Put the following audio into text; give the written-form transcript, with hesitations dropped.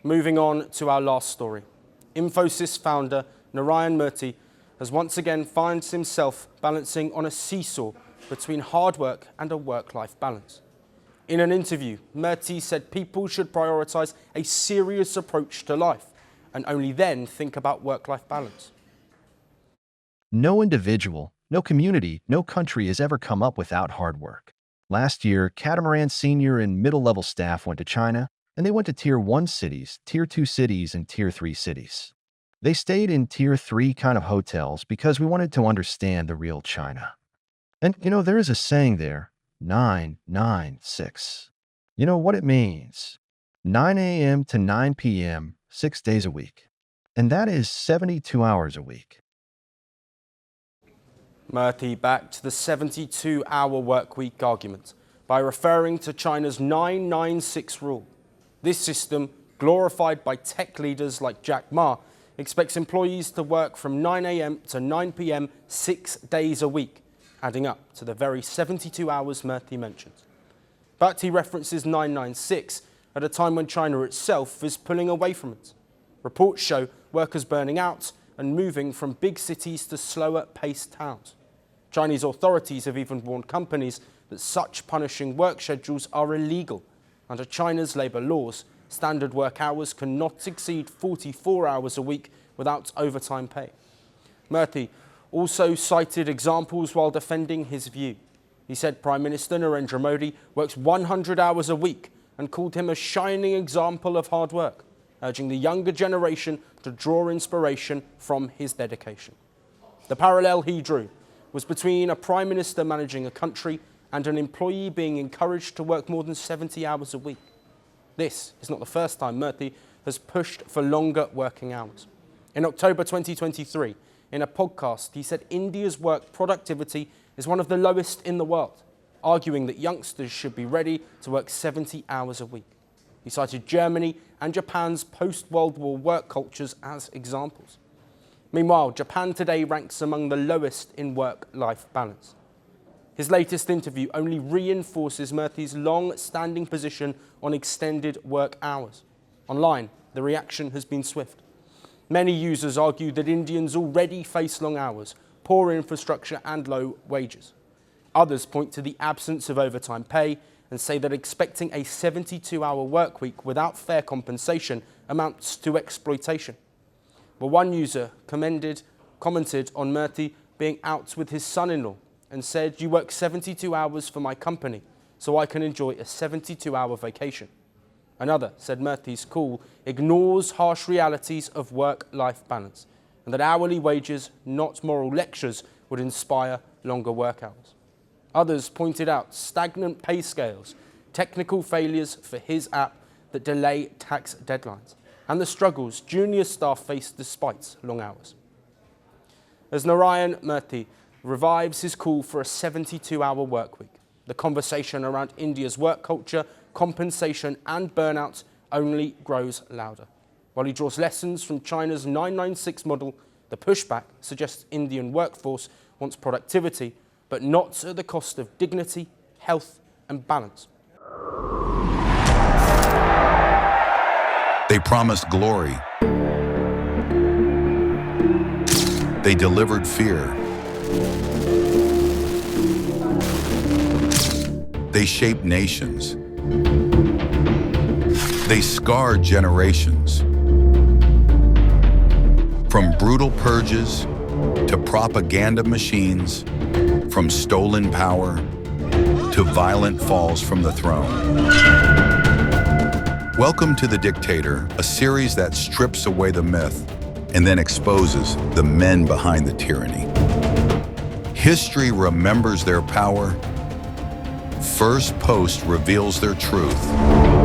Moving on to our last story. Infosys founder Narayan Murthy has once again finds himself balancing on a seesaw between hard work and a work-life balance. In an interview, Murthy said people should prioritise a serious approach to life and only then think about work-life balance. No individual, no community, no country has ever come up without hard work. Last year, Catamaran senior and middle-level staff went to China, and they went to Tier 1 cities, Tier 2 cities, and Tier 3 cities. They stayed in Tier 3 kind of hotels because we wanted to understand the real China. And, there is a saying there, 9-9-6. You know what it means? 9 a.m. to 9 p.m., 6 days a week. And that is 72 hours a week. Murthy backed the 72-hour workweek argument by referring to China's 9-9-6 rule. This system, glorified by tech leaders like Jack Ma, expects employees to work from 9 a.m. to 9 p.m. 6 days a week, adding up to the very 72 hours Murthy mentioned. But he references 9-9-6 at a time when China itself is pulling away from it. Reports show workers burning out and moving from big cities to slower-paced towns. Chinese authorities have even warned companies that such punishing work schedules are illegal. Under China's labour laws, standard work hours cannot exceed 44 hours a week without overtime pay. Murthy also cited examples while defending his view. He said Prime Minister Narendra Modi works 100 hours a week and called him a shining example of hard work, urging the younger generation to draw inspiration from his dedication. The parallel he drew was between a Prime Minister managing a country and an employee being encouraged to work more than 70 hours a week. This is not the first time Murthy has pushed for longer working hours. In October 2023, in a podcast, he said India's work productivity is one of the lowest in the world, arguing that youngsters should be ready to work 70 hours a week. He cited Germany and Japan's post-World War work cultures as examples. Meanwhile, Japan today ranks among the lowest in work-life balance. His latest interview only reinforces Murthy's long-standing position on extended work hours. Online, the reaction has been swift. Many users argue that Indians already face long hours, poor infrastructure and low wages. Others point to the absence of overtime pay and say that expecting a 72-hour work week without fair compensation amounts to exploitation. Well, one user commented on Murthy being out with his son-in-law and said, "You work 72 hours for my company, so I can enjoy a 72-hour vacation." Another said Murthy's call ignores harsh realities of work-life balance and that hourly wages, not moral lectures, would inspire longer work hours. Others pointed out stagnant pay scales, technical failures for his app that delay tax deadlines, and the struggles junior staff face despite long hours. As Narayan Murthy revives his call for a 72-hour workweek, the conversation around India's work culture, compensation and burnout only grows louder. While he draws lessons from China's 9-9-6 model, the pushback suggests Indian workforce wants productivity, but not at the cost of dignity, health and balance. They promised glory. They delivered fear. They shaped nations. They scarred generations. From brutal purges to propaganda machines, from stolen power to violent falls from the throne. Welcome to The Dictator, a series that strips away the myth and then exposes the men behind the tyranny. History remembers their power. Firstpost reveals their truth.